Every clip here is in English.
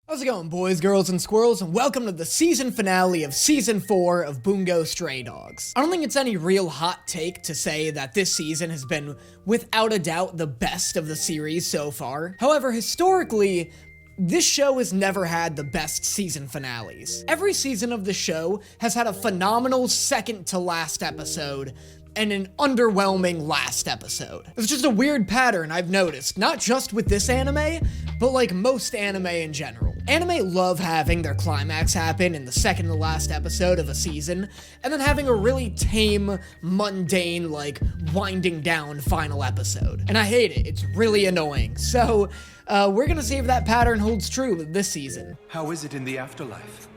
How's it going, boys, girls, and squirrels, and welcome to the season finale of Season 4 of Bungo Stray Dogs. I don't think it's any real hot take to say that this season has been, without a doubt, the best of the series so far. However, historically, this show has never had the best season finales. Every season of the show has had a phenomenal second-to-last episode and an underwhelming last episode. It's just a weird pattern I've noticed, not just with this anime, but like most anime in general. Anime love having their climax happen in the second to last episode of a season, and then having a really tame, mundane, like, winding down final episode. And I hate it, it's really annoying. So, we're gonna see if that pattern holds true this season. How is it in the afterlife?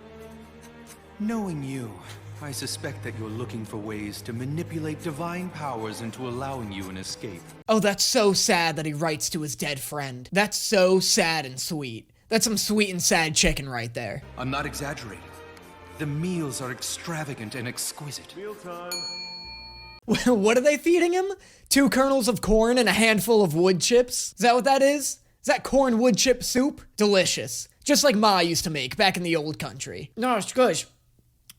Knowing you, I suspect that you're looking for ways to manipulate divine powers into allowing you an escape. Oh, that's so sad that he writes to his dead friend. That's so sad and sweet. That's some sweet and sad chicken right there. I'm not exaggerating. The meals are extravagant and exquisite. Mealtime. What are they feeding him? 2 kernels of corn and a handful of wood chips? Is that what that is? Is that corn wood chip soup? Delicious. Just like Ma used to make back in the old country. No, it's good.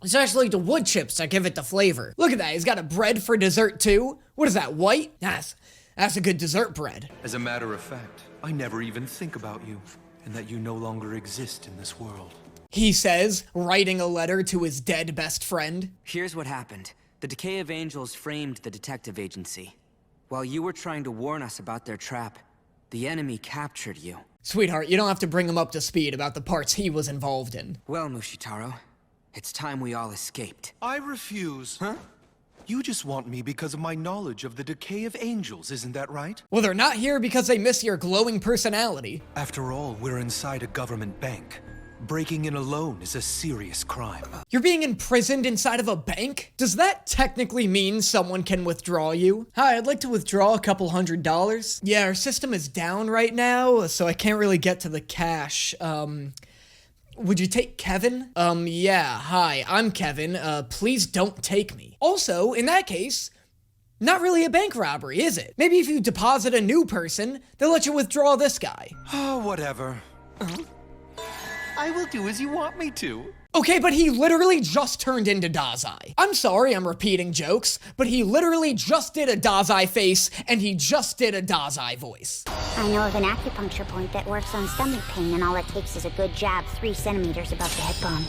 It's actually the wood chips that give it the flavor. Look at that, he's got a bread for dessert too. What is that, white? That's a good dessert bread. As a matter of fact, I never even think about you, and that you no longer exist in this world. He says, writing a letter to his dead best friend. Here's what happened. The Decay of Angels framed the detective agency. While you were trying to warn us about their trap, the enemy captured you. Sweetheart, you don't have to bring him up to speed about the parts he was involved in. Well, Mushitaro, it's time we all escaped. I refuse. Huh? You just want me because of my knowledge of the Decay of Angels, isn't that right? Well, they're not here because they miss your glowing personality. After all, we're inside a government bank. Breaking in alone is a serious crime. You're being imprisoned inside of a bank? Does that technically mean someone can withdraw you? Hi, I'd like to withdraw a couple $100. Yeah, our system is down right now, so I can't really get to the cash. Would you take Kevin? Yeah, hi, I'm Kevin. Please don't take me. Also, in that case, not really a bank robbery, is it? Maybe if you deposit a new person, they'll let you withdraw this guy. Oh, whatever. I will do as you want me to. Okay, but he literally just turned into Dazai. I'm sorry I'm repeating jokes, but he literally just did a Dazai face, and he just did a Dazai voice. I know of an acupuncture point that works on stomach pain, and all it takes is a good jab 3 centimeters above the hip bone.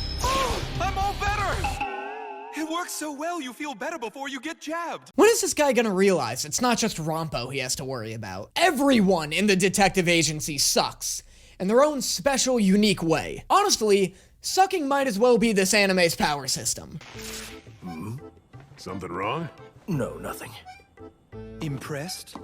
I'm all better! It works so well, you feel better before you get jabbed. When is this guy gonna realize it's not just Rompo he has to worry about? Everyone in the detective agency sucks, in their own special, unique way. Honestly, sucking might as well be this anime's power system. Something wrong? No, nothing. Impressed?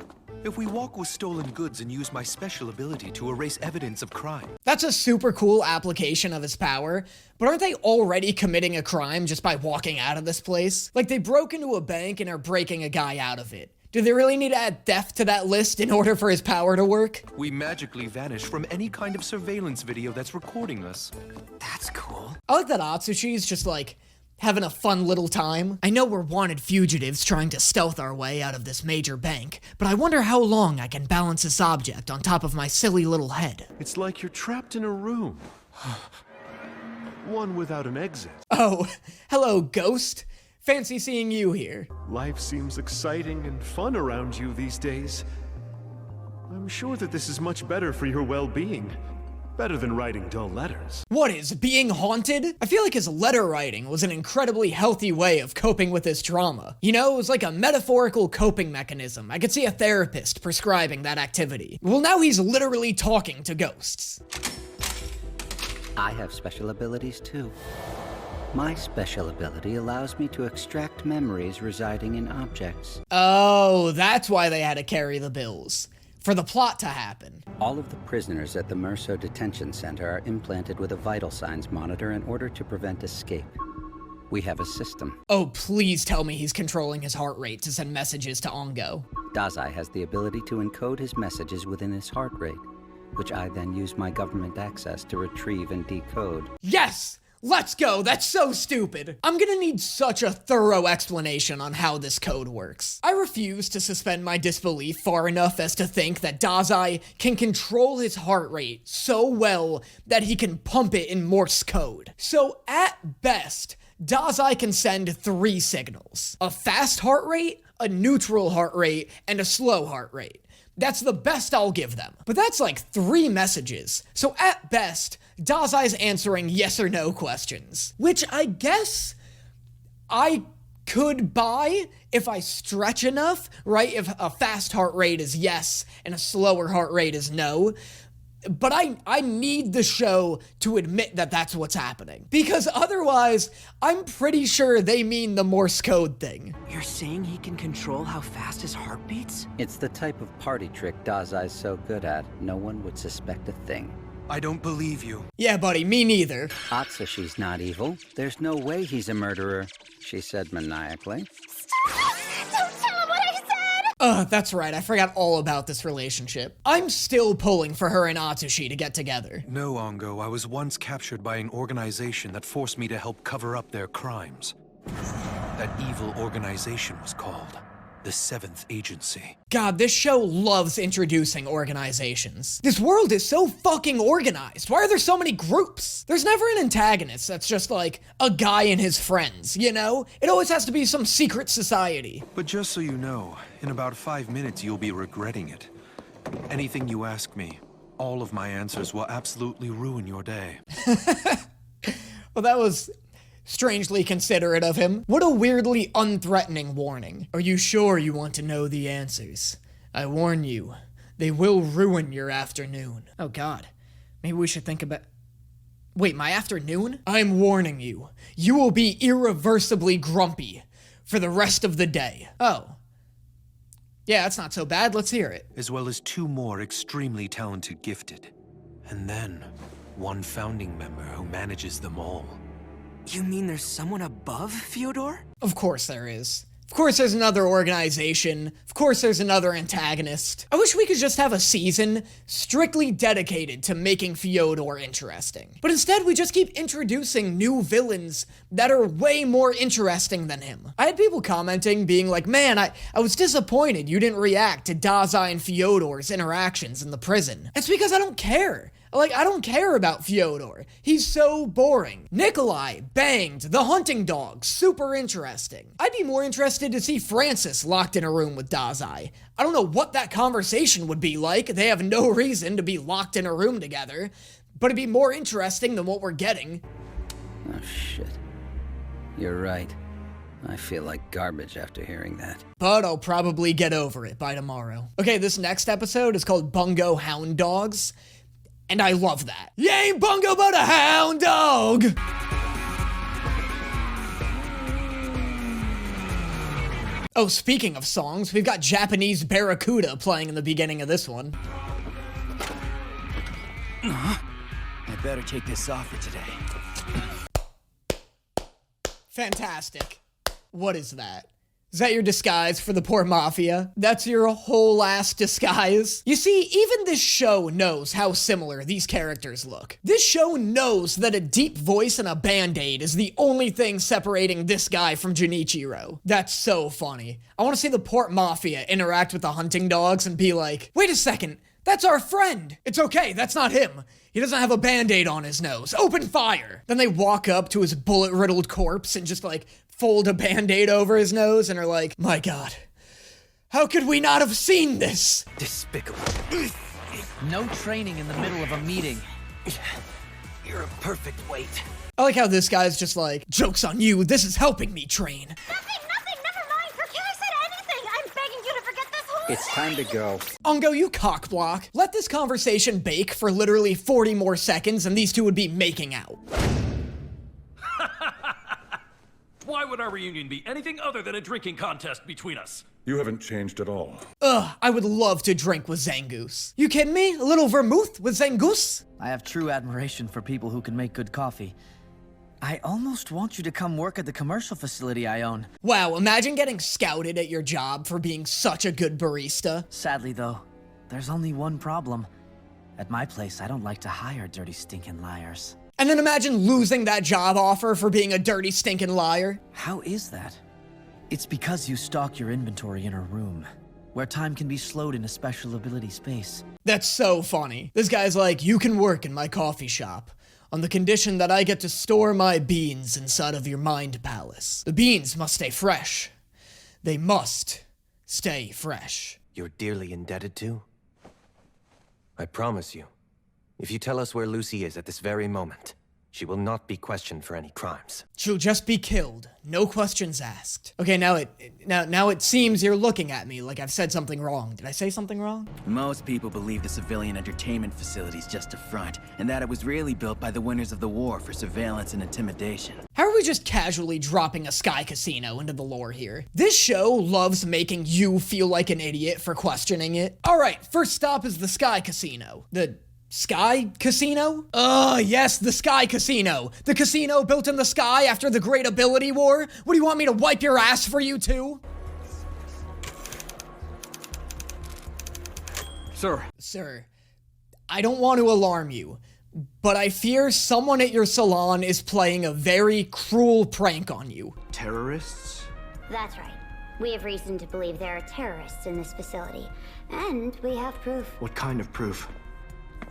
If we walk with stolen goods and use my special ability to erase evidence of crime. That's a super cool application of his power, but aren't they already committing a crime just by walking out of this place? Like, they broke into a bank and are breaking a guy out of it. Do they really need to add theft to that list in order for his power to work? We magically vanish from any kind of surveillance video that's recording us. That's cool. I like that Atsushi's just like having a fun little time. I know we're wanted fugitives trying to stealth our way out of this major bank, but I wonder how long I can balance this object on top of my silly little head. It's like you're trapped in a room. One without an exit. Oh, hello, ghost. Fancy seeing you here. Life seems exciting and fun around you these days. I'm sure that this is much better for your well-being. Better than writing dull letters. What is, being haunted? I feel like his letter writing was an incredibly healthy way of coping with his trauma. You know, it was like a metaphorical coping mechanism. I could see a therapist prescribing that activity. Well, now he's literally talking to ghosts. I have special abilities too. My special ability allows me to extract memories residing in objects. Oh, that's why they had to carry the bills. For the plot to happen. All of the prisoners at the Merso Detention Center are implanted with a vital signs monitor in order to prevent escape. We have a system. Oh, please tell me he's controlling his heart rate to send messages to Ongo. Dazai has the ability to encode his messages within his heart rate, which I then use my government access to retrieve and decode. Yes! Let's go, that's so stupid. I'm gonna need such a thorough explanation on how this code works. I refuse to suspend my disbelief far enough as to think that Dazai can control his heart rate so well that he can pump it in Morse code. So at best, Dazai can send 3 signals: a fast heart rate, a neutral heart rate, and a slow heart rate. That's the best I'll give them. But that's like 3 messages. So at best, Dazai's answering yes or no questions, which I guess I could buy if I stretch enough, right? If a fast heart rate is yes and a slower heart rate is no. But I need the show to admit that that's what's happening. Because otherwise, I'm pretty sure they mean the Morse code thing. You're saying he can control how fast his heart beats? It's the type of party trick Dazai's so good at, no one would suspect a thing. I don't believe you. Yeah, buddy, me neither. Atsushi's not evil. There's no way he's a murderer, she said maniacally. That's right, I forgot all about this relationship. I'm still pulling for her and Atsushi to get together. No, Ongo, I was once captured by an organization that forced me to help cover up their crimes. That evil organization was called the 7th Agency. God, this show loves introducing organizations. This world is so fucking organized. Why are there so many groups? There's never an antagonist that's just like a guy and his friends, you know? It always has to be some secret society. But just so you know, in about 5 minutes you'll be regretting it. Anything you ask me, all of my answers will absolutely ruin your day. Well, that was strangely considerate of him. What a weirdly unthreatening warning. Are you sure you want to know the answers? I warn you, they will ruin your afternoon. Oh God, maybe we should think about... Wait, my afternoon? I'm warning you, you will be irreversibly grumpy for the rest of the day. Oh. Yeah, that's not so bad, let's hear it. As well as 2 more extremely talented gifted. And then, 1 founding member who manages them all. You mean there's someone above Fyodor? Of course there is. Of course there's another organization. Of course there's another antagonist. I wish we could just have a season strictly dedicated to making Fyodor interesting. But instead we just keep introducing new villains that are way more interesting than him. I had people commenting being like, man, I was disappointed you didn't react to Dazai and Fyodor's interactions in the prison. It's because I don't care. Like, I don't care about Fyodor. He's so boring. Nikolai, banged. The hunting dog, super interesting. I'd be more interested to see Francis locked in a room with Dazai. I don't know what that conversation would be like. They have no reason to be locked in a room together. But it'd be more interesting than what we're getting. Oh, shit. You're right. I feel like garbage after hearing that. But I'll probably get over it by tomorrow. Okay, this next episode is called Bungo Hound Dogs. And I love that. You ain't Bungo but a hound dog! Oh, speaking of songs, we've got Japanese Barracuda playing in the beginning of this one. I better take this off for today. Fantastic. What is that? Is that your disguise for the poor mafia? That's your whole ass disguise? You see, even this show knows how similar these characters look. This show knows that a deep voice and a band-aid is the only thing separating this guy from Junichiro. That's so funny. I want to see the Port Mafia interact with the hunting dogs and be like, wait a second, that's our friend. It's okay, that's not him. He doesn't have a band-aid on his nose. Open fire! Then they walk up to his bullet-riddled corpse and just like fold a band-aid over his nose and are like, my God, how could we not have seen this? Despicable. No training in the middle of a meeting. You're a perfect weight. I like how this guy's just like, joke's on you, this is helping me train. Nothing, never mind. Forget I said anything. I'm begging you to forget this whole It's time to go. Ongo, you cockblock. Let this conversation bake for literally 40 more seconds and these two would be making out. Why would our reunion be anything other than a drinking contest between us? You haven't changed at all. Ugh, I would love to drink with Zangoose. You kidding me? A little vermouth with Zangoose? I have true admiration for people who can make good coffee. I almost want you to come work at the commercial facility I own. Wow, imagine getting scouted at your job for being such a good barista. Sadly, though, there's only one problem. At my place, I don't like to hire dirty, stinking liars. And then imagine losing that job offer for being a dirty, stinking liar. How is that? It's because you stock your inventory in a room, where time can be slowed in a special ability space. That's so funny. This guy's like, you can work in my coffee shop, on the condition that I get to store my beans inside of your mind palace. The beans must stay fresh. They must stay fresh. You're dearly indebted to? I promise you, if you tell us where Lucy is at this very moment, she will not be questioned for any crimes. She'll just be killed. No questions asked. Okay, now it seems you're looking at me like I've said something wrong. Did I say something wrong? Most people believe the civilian entertainment facility's just a front, and that it was really built by the winners of the war for surveillance and intimidation. How are we just casually dropping a Sky Casino into the lore here? This show loves making you feel like an idiot for questioning it. Alright, first stop is the Sky Casino. The Sky Casino? Yes, the Sky Casino. The casino built in the sky after the Great Ability War? What do you want me to wipe your ass for you too? Sir, I don't want to alarm you, but I fear someone at your salon is playing a very cruel prank on you. Terrorists? That's right. We have reason to believe there are terrorists in this facility, and we have proof. What kind of proof?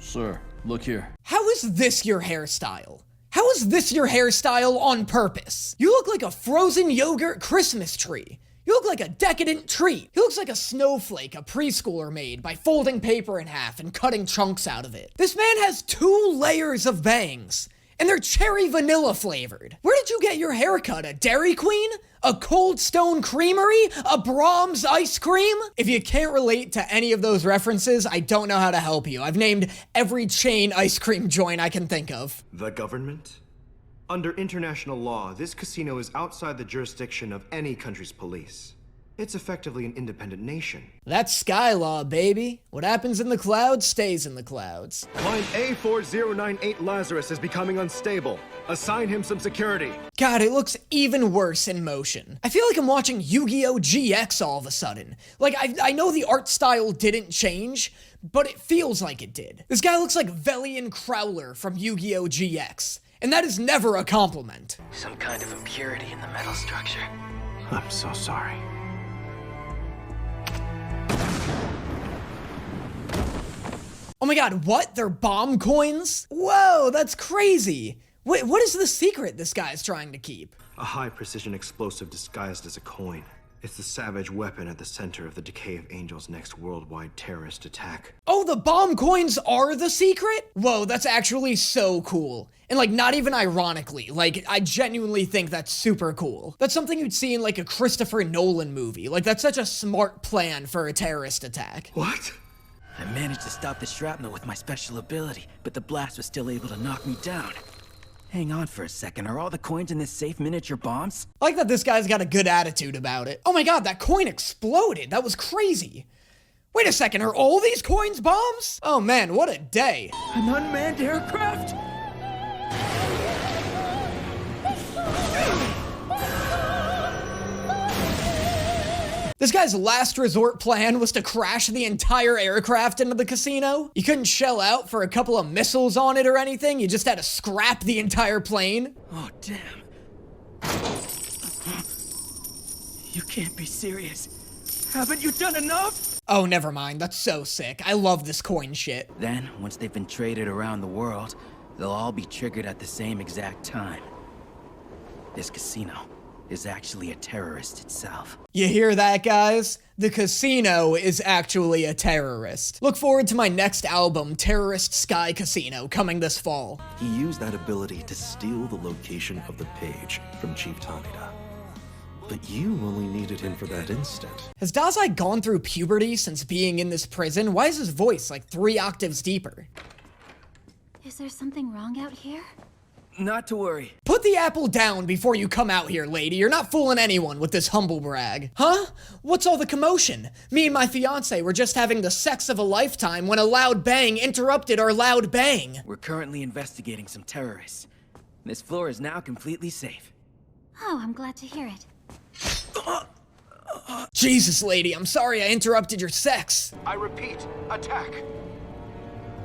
Sir, look here. How is this your hairstyle? How is this your hairstyle on purpose? You look like a frozen yogurt Christmas tree. You look like a decadent treat. He looks like a snowflake a preschooler made by folding paper in half and cutting chunks out of it. This man has 2 layers of bangs, and they're cherry vanilla flavored. Where did you get your haircut? A Dairy Queen? A Cold Stone Creamery? A Brahms ice cream? If you can't relate to any of those references, I don't know how to help you. I've named every chain ice cream joint I can think of. The government? Under international law, this casino is outside the jurisdiction of any country's police. It's effectively an independent nation. That's Sky Law, baby. What happens in the clouds stays in the clouds. Line A4098 Lazarus is becoming unstable. Assign him some security. God, it looks even worse in motion. I feel like I'm watching Yu-Gi-Oh! GX all of a sudden. Like, I know the art style didn't change, but it feels like it did. This guy looks like Velian Crowler from Yu-Gi-Oh! GX, and that is never a compliment. Some kind of impurity in the metal structure. I'm so sorry. Oh my god, what? They're bomb coins? Whoa, that's crazy. What is the secret this guy's trying to keep? A high-precision explosive disguised as a coin. It's the savage weapon at the center of the Decay of Angels' next worldwide terrorist attack. Oh, the bomb coins are the secret? Whoa, that's actually so cool. And like, not even ironically, like, I genuinely think that's super cool. That's something you'd see in like a Christopher Nolan movie. Like, that's such a smart plan for a terrorist attack. What? I managed to stop the shrapnel with my special ability, but the blast was still able to knock me down. Hang on for a second, are all the coins in this safe miniature bombs? I like that this guy's got a good attitude about it. Oh my god, that coin exploded. That was crazy. Wait a second, are all these coins bombs? Oh man, what a day. An unmanned aircraft? This guy's last resort plan was to crash the entire aircraft into the casino. You couldn't shell out for a couple of missiles on it or anything. You just had to scrap the entire plane. Oh, damn. You can't be serious. Haven't you done enough? Oh, never mind. That's so sick. I love this coin shit. Then, once they've been traded around the world, they'll all be triggered at the same exact time. This casino is actually a terrorist itself. You hear that, guys? The casino is actually a terrorist. Look forward to my next album, Terrorist Sky Casino, coming this fall. He used that ability to steal the location of the page from Chief Tanida. But you only needed him for that instant. Has Dazai gone through puberty since being in this prison? Why is his voice like 3 octaves deeper? Is there something wrong out here? Not to worry. Put the apple down before you come out here, lady. You're not fooling anyone with this humble brag. Huh? What's all the commotion? Me and my fiance were just having the sex of a lifetime when a loud bang interrupted our loud bang. We're currently investigating some terrorists. This floor is now completely safe. Oh, I'm glad to hear it. Jesus, lady, I'm sorry I interrupted your sex. I repeat, attack.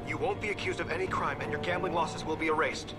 You won't be accused of any crime and your gambling losses will be erased.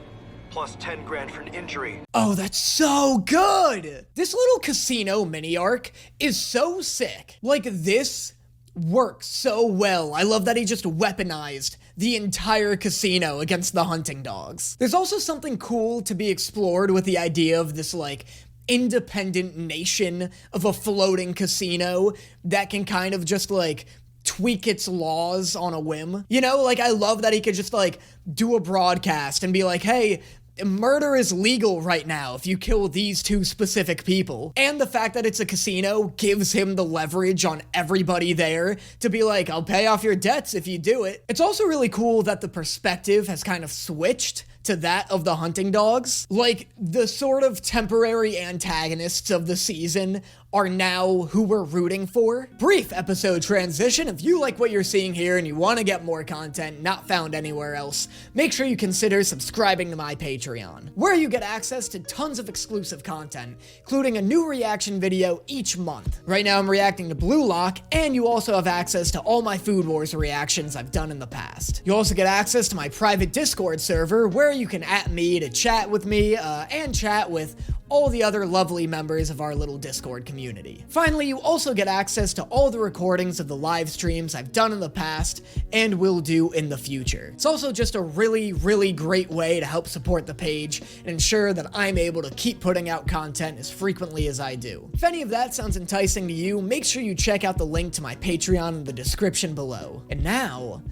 plus 10 grand for an injury. Oh, that's so good! This little casino mini arc is so sick. Like, this works so well. I love that he just weaponized the entire casino against the hunting dogs. There's also something cool to be explored with the idea of this, like, independent nation of a floating casino that can kind of just, like, tweak its laws on a whim. You know, like, I love that he could just, like, do a broadcast and be like, hey, murder is legal right now if you kill these two specific people. And the fact that it's a casino gives him the leverage on everybody there to be like, I'll pay off your debts if you do it. It's also really cool that the perspective has kind of switched to that of the hunting dogs. Like, the sort of temporary antagonists of the season are now who we're rooting for. Brief episode transition. If you like what you're seeing here and you want to get more content not found anywhere else, make sure you consider subscribing to my Patreon, where you get access to tons of exclusive content, including a new reaction video each month. Right now I'm reacting to Blue Lock, and you also have access to all my Food Wars reactions I've done in the past. You also get access to my private Discord server, where you can @ me to chat with me, and chat with all the other lovely members of our little Discord community. Finally, you also get access to all the recordings of the live streams I've done in the past and will do in the future. It's also just a really, really great way to help support the page and ensure that I'm able to keep putting out content as frequently as I do. If any of that sounds enticing to you, make sure you check out the link to my Patreon in the description below. And now,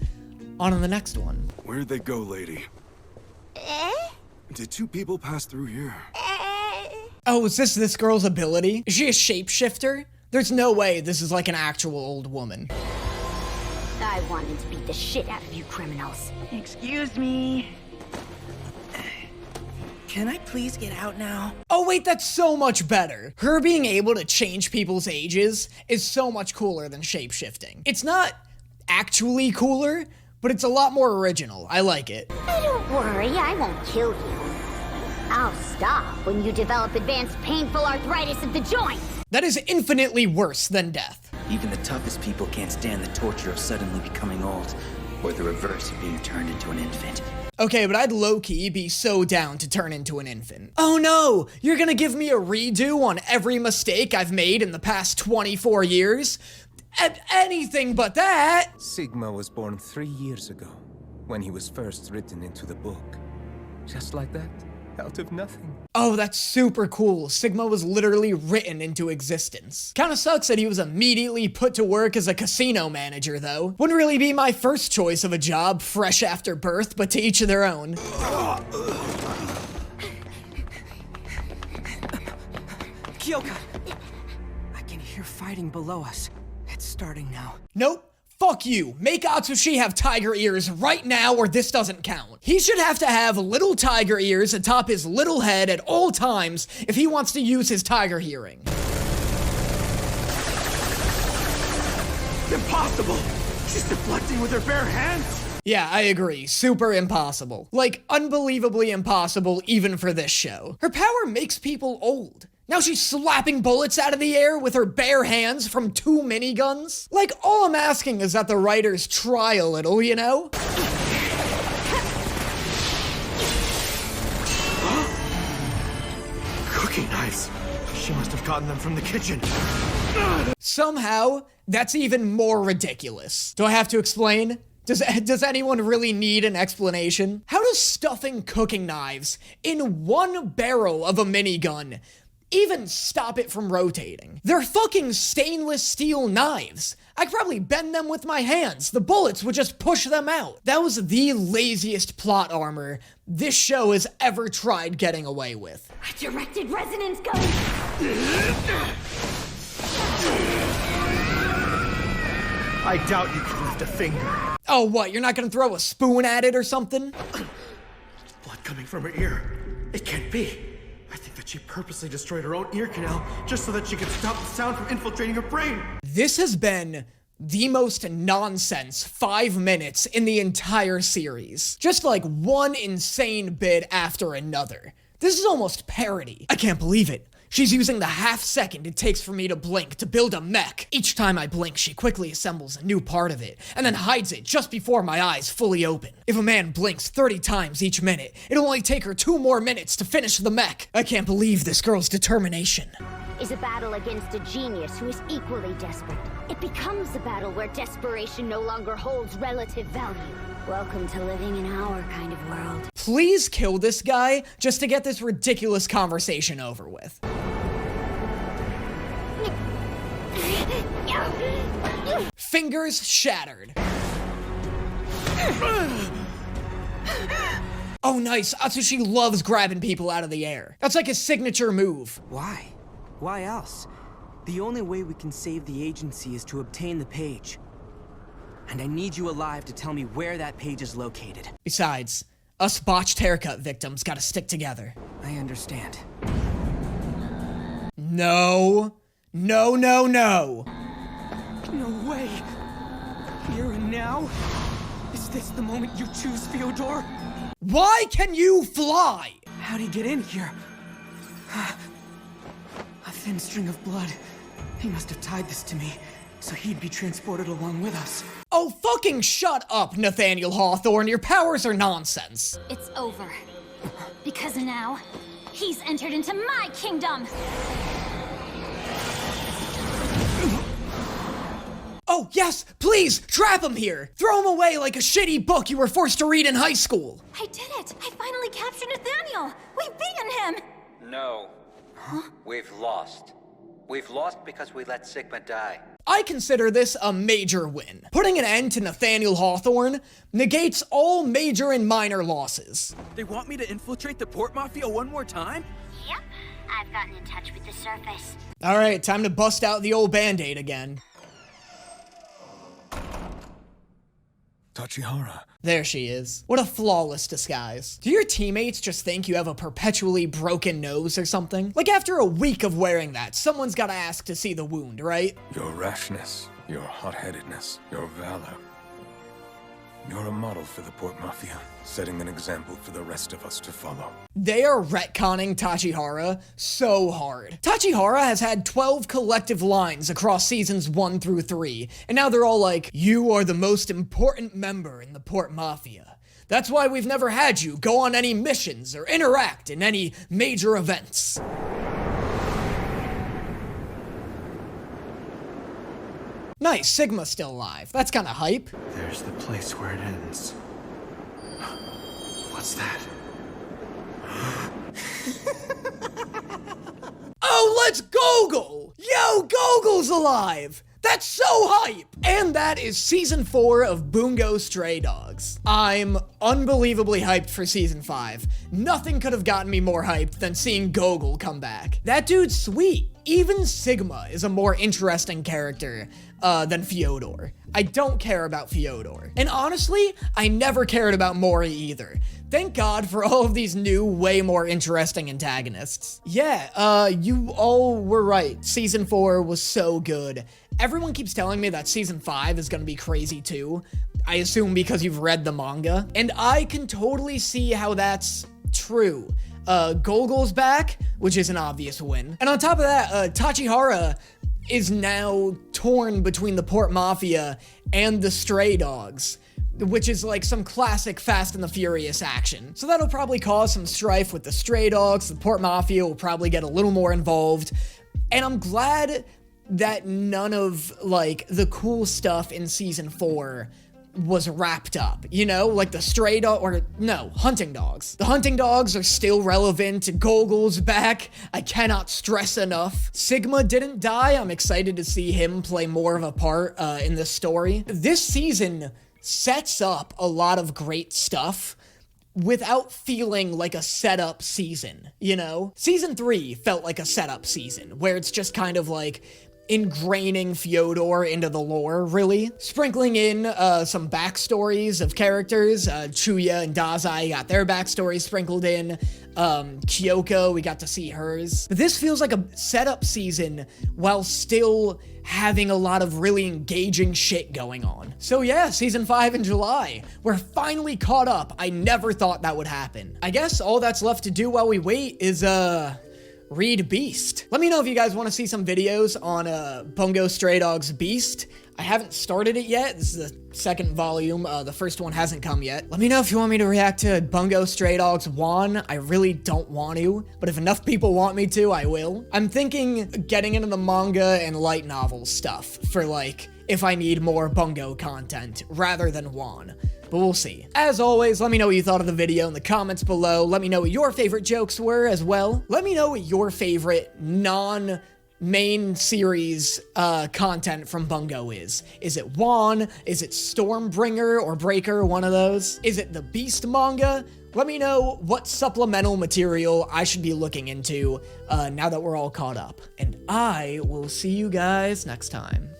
on to the next one. Where'd they go, lady? Did two people pass through here? Oh, is this girl's ability? Is she a shapeshifter? There's no way this is like an actual old woman. I wanted to beat the shit out of you criminals. Excuse me. Can I please get out now? Oh wait, that's so much better. Her being able to change people's ages is so much cooler than shapeshifting. It's not actually cooler, but it's a lot more original. I like it. Don't worry, I won't kill you. I'll stop when you develop advanced painful arthritis of the joints. That is infinitely worse than death. Even the toughest people can't stand the torture of suddenly becoming old, or the reverse of being turned into an infant. Okay, but I'd low-key be so down to turn into an infant. Oh no, you're gonna give me a redo on every mistake I've made in the past 24 years? Anything but that! Sigma was born 3 years ago, when he was first written into the book. Just like that, out of nothing. Oh, that's super cool. Sigma was literally written into existence. Kinda sucks that he was immediately put to work as a casino manager, though. Wouldn't really be my first choice of a job fresh after birth, but to each of their own. Kyoka! I can hear fighting below us. It's starting now. Nope. Fuck you. Make Atsushi have tiger ears right now or this doesn't count. He should have to have little tiger ears atop his little head at all times if he wants to use his tiger hearing. Impossible! She's deflecting with her bare hands! Yeah, I agree. Super impossible. Like, unbelievably impossible even for this show. Her power makes people old. Now she's slapping bullets out of the air with her bare hands from 2 miniguns? Like, all I'm asking is that the writers try a little, you know? Cooking knives. She must have gotten them from the kitchen. Somehow, that's even more ridiculous. Do I have to explain? Does anyone really need an explanation? How does stuffing cooking knives in one barrel of a minigun even stop it from rotating? They're fucking stainless steel knives. I could probably bend them with my hands. The bullets would just push them out. That was the laziest plot armor this show has ever tried getting away with. A directed resonance gun! I doubt you can lift a finger. Oh, what? You're not gonna throw a spoon at it or something? Blood coming from her ear. It can't be. I think that she purposely destroyed her own ear canal just so that she could stop the sound from infiltrating her brain. This has been the most nonsense 5 minutes in the entire series. Just like one insane bit after another. This is almost parody. I can't believe it. She's using the half second it takes for me to blink to build a mech. Each time I blink, she quickly assembles a new part of it, and then hides it just before my eyes fully open. If a man blinks 30 times each minute, it'll only take her 2 more minutes to finish the mech. I can't believe this girl's determination. Is a battle against a genius who is equally desperate. It becomes a battle where desperation no longer holds relative value. Welcome to living in our kind of world. Please kill this guy just to get this ridiculous conversation over with. Fingers shattered. Oh, nice. Atsushi loves grabbing people out of the air. That's like his signature move. Why? Why else? The only way we can save the agency is to obtain the page. And I need you alive to tell me where that page is located. Besides, us botched haircut victims gotta stick together. I understand. No. No, no, no. No way. Here and now? Is this the moment you choose, Fyodor? Why can you fly? How'd he get in here? A thin string of blood. He must have tied this to me, so he'd be transported along with us. Oh, fucking shut up, Nathaniel Hawthorne. Your powers are nonsense. It's over. Because now, he's entered into my kingdom! Oh, yes, please, trap him here. Throw him away like a shitty book you were forced to read in high school. I did it! I finally captured Nathaniel! We've beaten him! No. We've lost. We've lost because we let Sigma die. I consider this a major win. Putting an end to Nathaniel Hawthorne negates all major and minor losses. They want me to infiltrate the Port Mafia one more time? Yep, I've gotten in touch with the surface. All right, time to bust out the old Band-Aid again. Tachihara. There she is. What a flawless disguise. Do your teammates just think you have a perpetually broken nose or something? Like after a week of wearing that, someone's gotta ask to see the wound, right? Your rashness, your hot-headedness, your valor. You're a model for the Port Mafia, setting an example for the rest of us to follow. They are retconning Tachihara so hard. Tachihara has had 12 collective lines across seasons 1 through 3, and now they're all like, you are the most important member in the Port Mafia. That's why we've never had you go on any missions or interact in any major events. Nice, Sigma's still alive. That's kinda hype. There's the place where it ends. What's that? Oh, let's Gogol! Yo, Gogol's alive! That's so hype! And that is season 4 of Bungo Stray Dogs. I'm unbelievably hyped for season 5. Nothing could have gotten me more hyped than seeing Gogol come back. That dude's sweet. Even Sigma is a more interesting character than Fyodor. I don't care about Fyodor. And honestly, I never cared about Mori either. Thank God for all of these new, way more interesting antagonists. Yeah, you all were right. Season 4 was so good. Everyone keeps telling me that season 5 is gonna be crazy too. I assume because you've read the manga. And I can totally see how that's true. Gogol's back, which is an obvious win. And on top of that, Tachihara is now torn between the Port Mafia and the Stray Dogs, which is like some classic Fast and the Furious action. So that'll probably cause some strife with the Stray Dogs. The Port Mafia will probably get a little more involved. And I'm glad that none of, like, the cool stuff in season 4 was wrapped up, you know, like the stray dog, or no, hunting dogs. The hunting dogs are still relevant. Gogol's back. I cannot stress enough. Sigma didn't die. I'm excited to see him play more of a part in this story. This season sets up a lot of great stuff without feeling like a setup season, you know? Season 3 felt like a setup season, where it's just kind of like ingraining Fyodor into the lore, really. Sprinkling in some backstories of characters. Chuya and Dazai got their backstories sprinkled in. Kyoko, we got to see hers. But this feels like a setup season while still having a lot of really engaging shit going on. So yeah, season 5 in July. We're finally caught up. I never thought that would happen. I guess all that's left to do while we wait is, read Beast. Let me know if you guys want to see some videos on Bungo Stray Dogs Beast. I haven't started it yet. This is the second volume. The first one hasn't come yet. Let me know if you want me to react to Bungo Stray Dogs 1. I really don't want to, but if enough people want me to, I will. I'm thinking getting into the manga and light novel stuff for, like, if I need more Bungo content rather than Juan. But we'll see. As always, let me know what you thought of the video in the comments below. Let me know what your favorite jokes were as well. Let me know what your favorite non-main series content from Bungo is. Is it Juan? Is it Stormbringer or Breaker? One of those? Is it the Beast manga? Let me know what supplemental material I should be looking into now that we're all caught up. And I will see you guys next time.